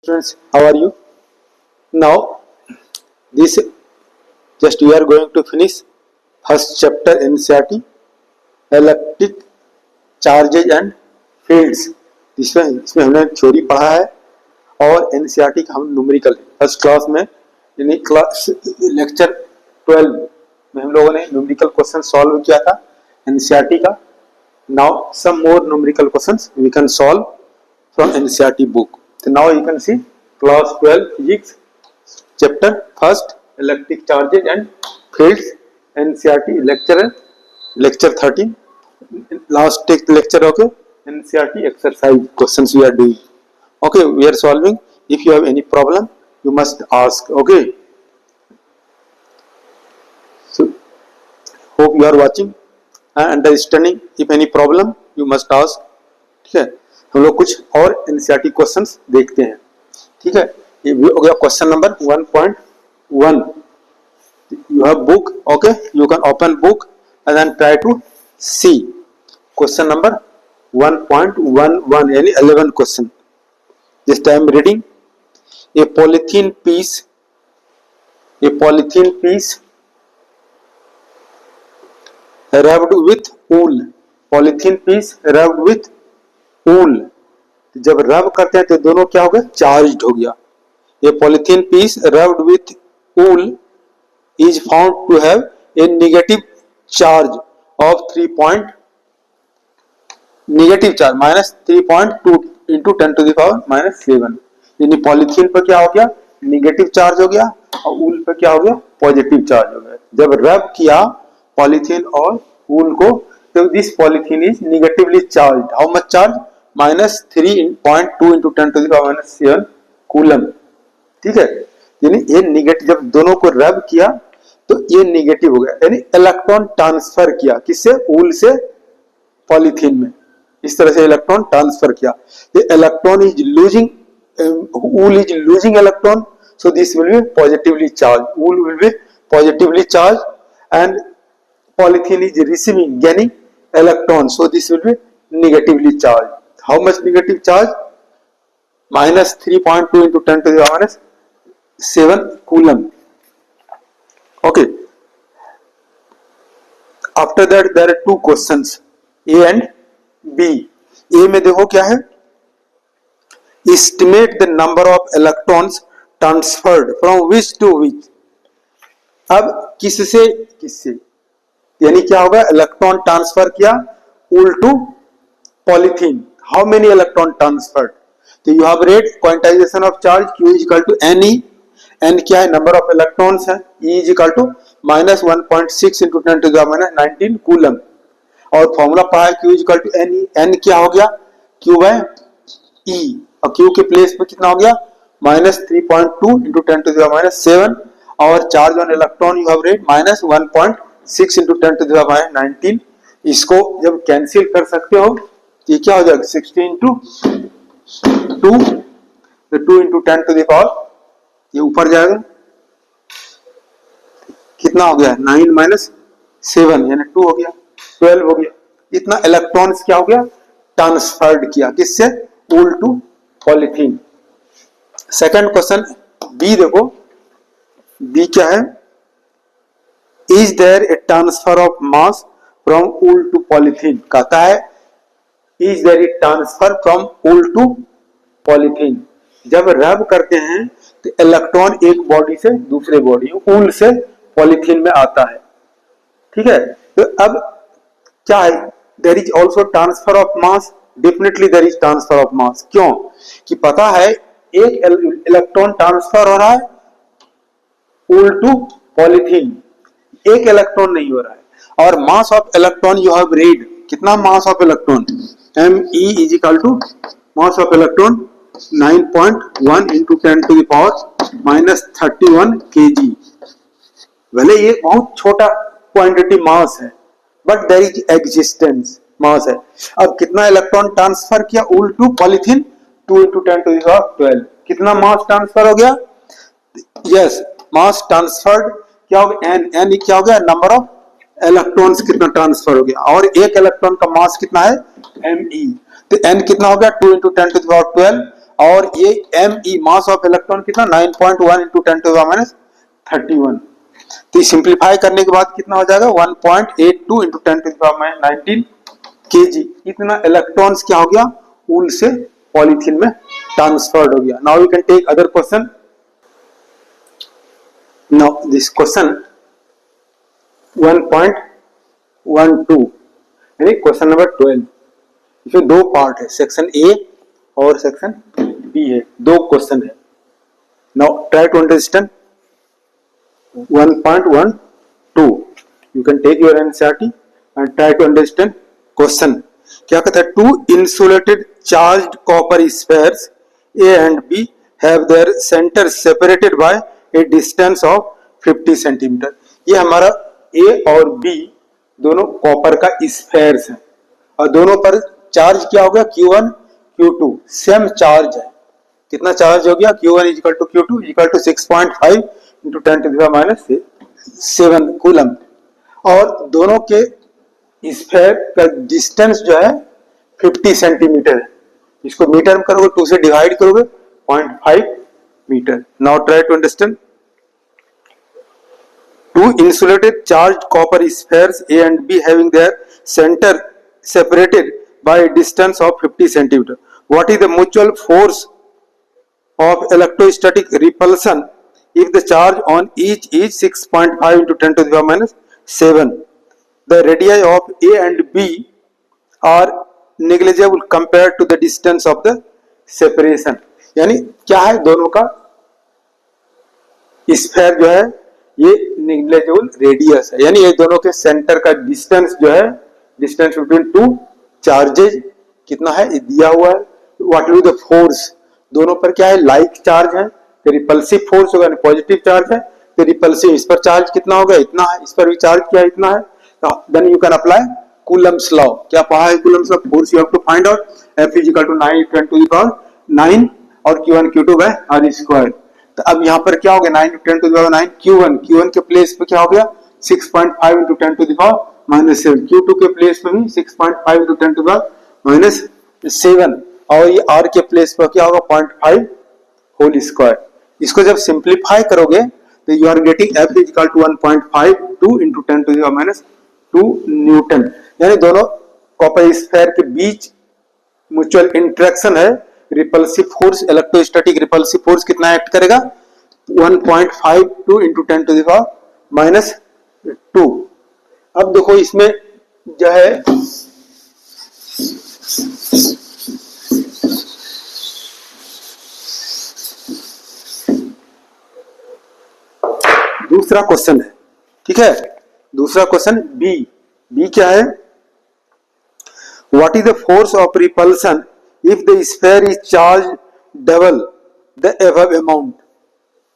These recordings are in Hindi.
Students, how are you? Now, this just we are going to finish first chapter NCERT, electric charges and fields. इसमें हमने थ्योरी पढ़ा है और NCERT का हम न्यूमेरिकल फर्स्ट क्लास में यानी क्लास लेक्चर 12 में हम लोगों ने न्यूमेरिकल क्वेश्चन सॉल्व किया था NCERT का. Now some more numerical questions we can solve from NCERT book. So now you can see class 12 physics chapter first electric charges and fields NCERT lecture 13 last take lecture. Okay, NCERT exercise questions we are doing. Okay, we are solving. If you have any problem you must ask. Okay, so hope you are watching and understanding. If any problem you must ask. ठीक है, हम लोग कुछ और एनसीईआरटी क्वेश्चंस देखते हैं. ठीक है, ये हो गया question number 1.1. You have book. Okay, you can open book and then try to see question number 1.11 यानी 11 question. This time reading a polythene piece rubbed with wool. Polythene piece rubbed with wool. जब रब करते हैं तो दोनों क्या हो गया, चार्ज्ड हो गया. ये polythene piece rubbed with wool is found to have a negative charge of -3.2 into 10 to the power -7. यानी पॉलीथीन पर क्या हो गया, निगेटिव चार्ज हो गया और वूल पर क्या हो गया, पॉजिटिव चार्ज हो गया. जब रब किया पॉलीथीन और वूल को तो this polythene is negatively charge. How much charge, -3.2 into 10 to the power -7 coulomb. ठीक है, यानी ये निगेटिव जब दोनों को रब किया तो ये निगेटिव हो गया, यानी इलेक्ट्रॉन ट्रांसफर किया किससे, वूल से पॉलीथीन में. इस तरह से इलेक्ट्रॉन ट्रांसफर किया. The electron is losing, wool is losing electron, so this will be positively charge. Wool will be positively charge and polythene is receiving, gaining electrons, so this will be negatively charged. How much negative charge, -3.2 into 10 to the power -7 coulomb. Okay, after that there are two questions, A and B. A में देखो क्या है, estimate the number of electrons transferred from which to which. अब किससे किससे, यानी क्या होगा, इलेक्ट्रॉन ट्रांसफर किया wool to polythene. How many electron transferred, तो you have read quantization of charge Q is equal to n e. N क्या है, नंबर ऑफ इलेक्ट्रॉन्स है. E is equal to -1.6 into 10 to the -19 coulomb. और फॉर्मूला पढ़ा है Q is equal to n e. N क्या हो गया, Q बाय E, और Q के प्लेस पे कितना हो गया, -3.2 into 10 to the -7 और charge on electron you have red -1.6 into 10 to the -19. इसको जब कैंसिल कर सकते हो तो ये क्या हो जाएगा, 16 into 2, तो 2 into 10 to the power, ये ऊपर जाएगा, कितना हो गया, 9 - 7 यानी 2 हो गया, 12 हो गया. इतना इलेक्ट्रॉन्स क्या हो गया, ट्रांसफर्ड किया किससे, wool to polythene. Second question b देखो, बी क्या है, is there a transfer of mass from wool to polythene. कहता है is there a transfer from wool to polythene. जब रब करते हैं तो इलेक्ट्रॉन एक बॉडी से दूसरे बॉडी, वूल से पॉलीथीन में आता है. ठीक है, तो अब क्या है, there is also transfer of mass. Definitely there is transfer of mass. क्यों कि पता है एक इलेक्ट्रॉन ट्रांसफर हो रहा है वूल टू पॉलीथीन, एक इलेक्ट्रॉन नहीं हो रहा है. और mass of electron you have read, कितना mass of electron, Me is equal to mass of electron 9.1 into 10 to the power -31 kg. भले ये बहुत छोटा क्वांटिटी मास है बट देयर इज एग्जिस्टेंस मास है. अब कितना इलेक्ट्रॉन ट्रांसफर किया wool to polythene, 2 into 10 to the power 12. कितना मास ट्रांसफर हो गया, यस मास ट्रांसफर्ड क्या हो गया, एन क्या हो गया, नंबर ऑफ इलेक्ट्रॉन्स कितना ट्रांसफर हो गया, और एक इलेक्ट्रॉन का मास कितना है Me. तो n कितना हो गया, 2 into 10 to the power 12 और ये me मास ऑफ इलेक्ट्रॉन कितना 9.1 इंटू 10 टू द माइनस 31। तो सिंप्लीफाई करने के बाद कितना हो जाएगा 1.82 into 10 to the minus 19 kg। इतना इलेक्ट्रॉन्स क्या हो गया वूल से पॉलीथीन में ट्रांसफर्ड हो गया। Now we can take other question. Now this question 1.12 यानी क्वेश्चन नंबर 12। इसमें दो पार्ट है, सेक्शन ए और सेक्शन बी है, दो क्वेश्चन है। Now try to understand 1.12। You can take your NCERT and try to understand question. क्या कहता है, two insulated charged copper spheres A and B have their centre separated by a distance of 50 centimetre. ये हमारा ए और बी दोनों कॉपर का स्फीयर्स है और दोनों पर चार्ज क्या हो गया Q1 Q2 सेम चार्ज है। कितना चार्ज हो गया Q1 equal to Q2 equal to 6.5 into 10 to the minus 7 coulomb. और दोनों के स्फीयर का डिस्टेंस जो है 50 सेंटीमीटर है। इसको मीटर में करोगे 2 से डिवाइड करोगे 0.5 metre. Now try to understand. Two insulated charged copper spheres A and B having their center separated by a distance of 50 centimeter. What is the mutual force of electrostatic repulsion if the charge on each is 6.5 into 10 to the power minus 7? The radii of A and B are negligible compared to the distance of the separation. यानी क्या है, दोनों का स्फीयर जो है ये नेग्लिजिबल रेडियस है, यानी ये दोनों के सेंटर का डिस्टेंस जो है, डिस्टेंस बिटवीन टू चार्जेज कितना है ये दिया हुआ है। व्हाट विल द फोर्स, दोनों पर क्या है लाइक चार्ज है, तो रिपल्सिव फोर्स होगा, पॉजिटिव चार्ज है तो रिपल्सिव, इस पर चार्ज कितना होगा इतना है, इस पर भी चार्ज क्या इतना है। तो then you can apply coulomb's law. क्या पढ़ा है coulomb's law, force you have to find out F equal to 9 10 to the power 9 और Q1 Q2 bye r square. तो अब यहाँ पर क्या हो गया 9 10 टू द पावर 9 Q1 के प्लेस पे क्या हो गया 6.5 into 10 to the power minus 7। Q2 के प्लेस पे भी 6.5 into 10 to the power minus 7 और ये R के प्लेस पर क्या होगा 0.5 होल स्क्वायर। इसको जब सिंप्लीफाई करोगे तो you are getting F equal to 1.52 into 10 to the power minus 2 newton. यानी दोनों कॉपर स्फीयर के बीच म्यूचुअल इंटरेक्शन है, repulsive force electrostatic repulsive force कितना एक्ट करेगा 1.52 into 10 to the power minus 2। अब देखो इसमें जो है दूसरा क्वेश्चन है, ठीक है। दूसरा क्वेश्चन बी क्या है, what is the force of repulsion if the sphere is charge double the above amount.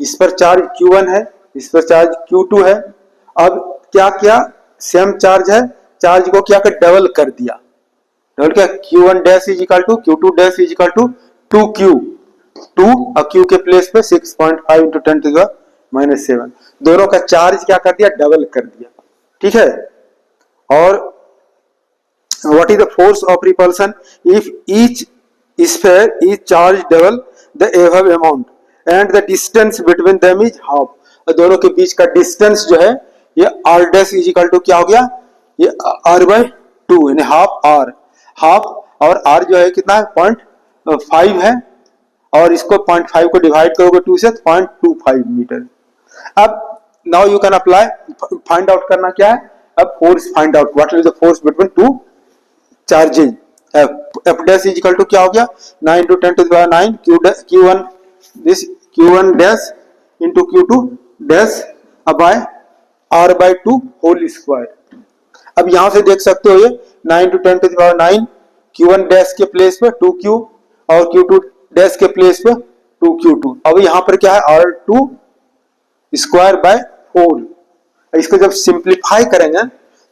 इस पर चार्ज Q1 है, इस पर चार्ज Q2 है। अब क्या क्या सेम चार्ज है, चार्ज को क्या कर डबल कर दिया, डबल क्या Q1 dash is equal to Q2 dash is equal to 2Q, 2 और Q के प्लेस पे 6.5 इंटू 10 टू द माइनस 7। दोनों का चार्ज क्या कर दिया डबल कर दिया, ठीक है। और what is the force of repulsion if each sphere is charged double the above amount and the distance between them is half। दोनों के बीच का डिस्टेंस जो है ये r dash is equal to क्या हो गया ये r बाय 2 यानी हाफ r, हाफ और r जो है कितना है 0.5 है और इसको 0.5 को डिवाइड करोगे 2 से 0.25 मीटर। अब now you can apply find out करना क्या है, अब force find out what is the force between two charges. F dash is equal to क्या हो गया 9 into 10 to the power 9 Q1 this Q1 dash into Q2 dash by R by 2 whole square. अब यहां से देख सकते हो ये 9 into 10 to the power 9 Q1 dash के प्लेस पे 2Q और Q2 डैश के प्लेस पे 2Q2। अब यहाँ पर क्या है R2 स्क्वायर बाय 4। इसको जब सिंप्लीफाई करेंगे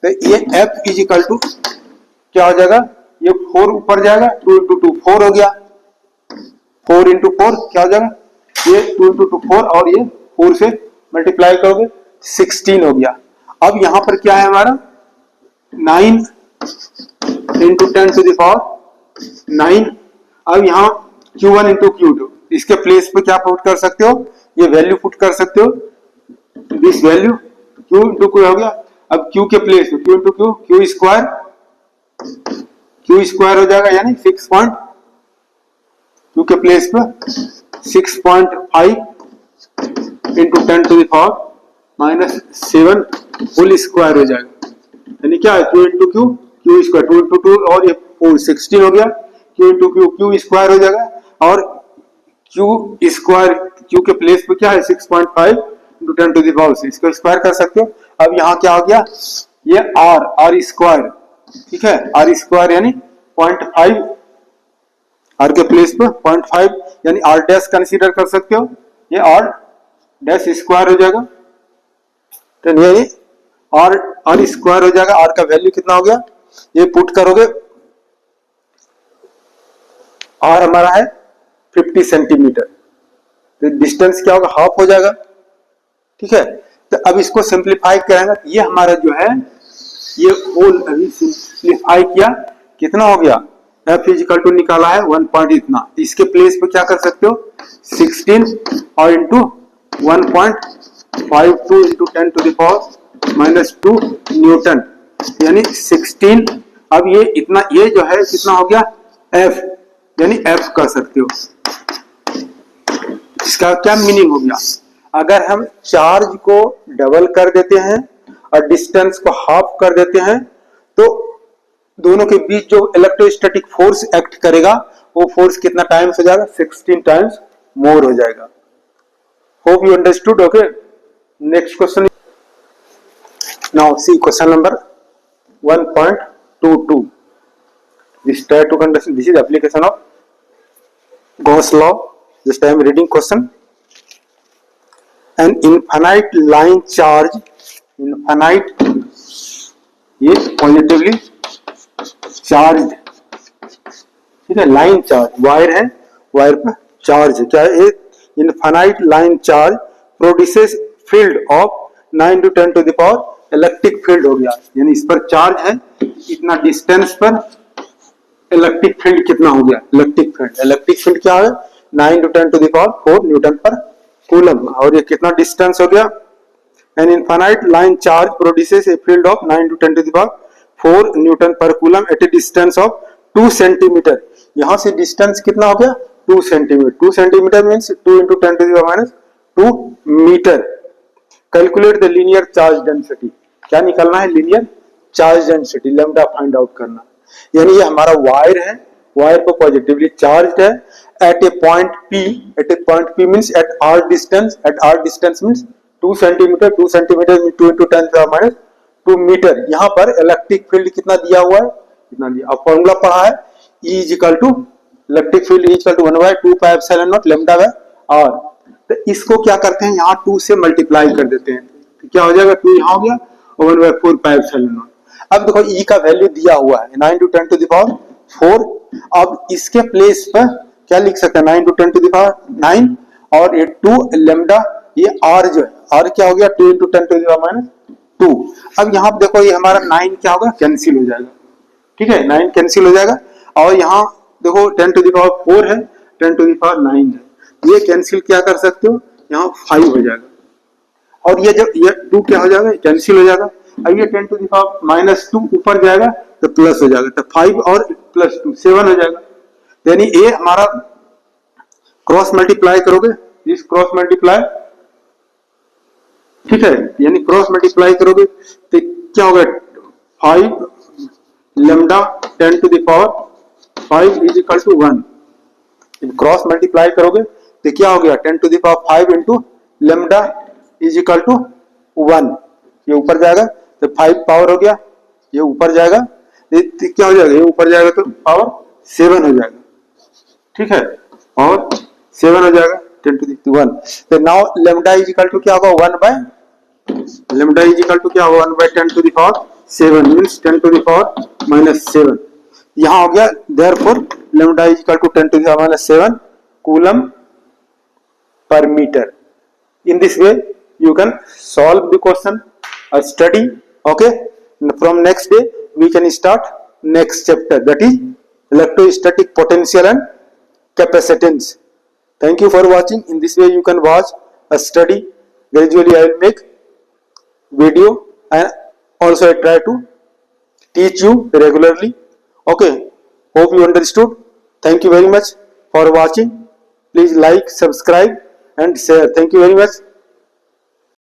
तो ये F इज इक्वल टू क्या हो जाएगा, ये 4 ऊपर जाएगा 2 इंटू 2 4 हो गया, 4 इंटू 4 क्या हो जाएगा ये 2 इंटू 2 4 और ये 4 से मल्टीप्लाई करोगे 16 हो गया। अब यहां पर क्या है हमारा 9 इंटू 10 टू द पावर 9। अब यहां Q1 इंटू Q2, इसके प्लेस पे क्या पुट कर सकते हो, ये वैल्यू पुट कर सकते हो, this value Q into Q हो गया। अब Q के प्लेस पे Q into Q, Q square हो जाएगा, यानी 6 पॉइंट, Q के प्लेस पे 6.5 into 10 to the power -7 whole square हो जाएगा, यानी क्या है Q into Q square, 2 into 2 और ये 16 हो गया, Q इंटू Q स्क्वायर हो जाएगा, और Q स्क्वायर Q के प्लेस पे क्या है 6.5 इंटू 10 टू द पावर 6, इसको स्क्वायर कर सकते हो। अब यहाँ क्या हो गया, ये R स्क्वायर, ठीक है, R स्क्वायर यानी 0.5, R के प्लेस पे 0.5 यानी R डैश कंसीडर कर सकते हो, ये R डैश स्क्वायर हो जाएगा, तो ये R स्क्वायर हो जाएगा। R का वैल्यू कितना हो गया, ये पुट करोगे, R हमारा है 50 सेंटीमीटर, तो डिस्टेंस क्या होगा, हाफ हो जाएगा, ठीक है। तो अब इसको सिंप्लीफाई करेंगे, ये हमारा जो है ये होल अभी सिंप्लीफाई किया, कितना हो गया, F इजिकल टू निकाला है 1 पॉइंट इतना, इसके प्लेस पे क्या कर सकते हो 16 और into 1.52 into 10 to the power -2 newton, यानी 16। अब ये इतना, ये जो है कितना हो गया F, यानी F कर सकते हो। इसका क्या मीनिंग हो गया, अगर हम चार्ज को डबल कर देते हैं और डिस्टेंस को हाफ कर देते हैं, तो दोनों के बीच जो इलेक्ट्रोस्टैटिक फोर्स एक्ट करेगा, वो फोर्स कितना टाइम्स हो जाएगा, 16 टाइम्स मोर हो जाएगा। Hope you understood. Okay, next question, now see question number 1.22, this try to understand, this is application of Gauss law. Just I am reading question. An infinite line charge, infinite, ये पॉजिटिवली चार्ज, ठीक है, लाइन चार्ज, वायर है, वायर पर चार्ज है, क्या है, infinite line charge produces field of 9 to 10 to the power electric field हो गया, यानी इस पर चार्ज है, इतना डिस्टेंस पर इलेक्ट्रिक फील्ड कितना हो गया, इलेक्ट्रिक फील्ड क्या है 9 to 10 to the power 4 newton per coulomb, और ये कितना डिस्टेंस हो गया, an infinite line charge produces a field of 9 to 10 to the power 4 newton per coulomb at a distance of 2 centimetre, यहां से डिस्टेंस कितना हो गया 2 centimetre, 2 centimetre means 2 into 10 to the power -2 metre. Calculate the linear charge density, क्या निकालना है, linear charge density, lambda find out करना, यानी ये हमारा वायर है, वायर पर पॉजिटिवली चार्ज है, at a point P means at r distance means 2 centimetre, 2 centimetre means 2 into 10 to the power -2 metre. यहाँ पर इलेक्ट्रिक फील्ड कितना दिया हुआ है, कितना दिया, अब फॉर्मूला पढ़ा है, E equal to electric field equal to 1/2 pi epsilon naught lambda by r। तो इसको क्या करते हैं, यहाँ 2 से मल्टीप्लाई कर देते हैं, तो क्या हो जाएगा, 2 यहाँ हो गया और 1/4 पाई एप्सिलॉन नॉट। अब देखो E का वैल्यू दिया हुआ है 9 टू 10 टू द पावर 4, अब इसके प्लेस पर क्या लिख सकते हैं, 9 टू 10 टू द पावर 9 और ये 2 लैम्डा, ये r जो है, r क्या हो गया 2 इंटू 10 टू द पावर -2। अब यहाँ पे देखो ये हमारा 9 क्या होगा, कैंसिल हो जाएगा, ठीक है, 9 कैंसिल हो जाएगा, और यहाँ देखो 10 टू द पावर 4 है, 10 टू द पावर 9 है, ये कैंसिल क्या कर सकते हो, यहाँ 5 हो जाएगा, और ये जब ये 2 क्या हो जाएगा, कैंसिल हो जाएगा, अब ये 10 टू द पावर -2 ऊपर जाएगा तो प्लस हो जाएगा, तो 5 और +2 7 हो जाएगा, यानी ये हमारा क्रॉस मल्टीप्लाई करोगे, इस क्रॉस मल्टीप्लाई, ठीक है, यानी क्रॉस मल्टीप्लाई करोगे तो क्या होगा, 5 lambda 10 to the power 5 is equal to 1, cross multiply करोगे तो क्या हो गया 10 to the power 5 into lambda is equal to 1, ये ऊपर जाएगा तो 5 पावर हो गया, ये ऊपर जाएगा तो क्या हो जाएगा, ये ऊपर जाएगा तो पावर 7 हो जाएगा, ठीक है, और 7 हो जाएगा 10 टू द 1। तो now lambda is equal to क्या होगा 1/10 to the power 7 means 10 to the power -7, यहाँ हो गया, therefore lambda is equal to 10 to the power -7 coulomb per meter. In this way you can solve the question or study. Okay, from next day we can start next chapter, that is electrostatic potential and capacitance. Thank you for watching. In this way you can watch a study. Gradually I will make video and also I try to teach you regularly. Okay, hope you understood. Thank you very much for watching. Please like, subscribe and share. Thank you very much.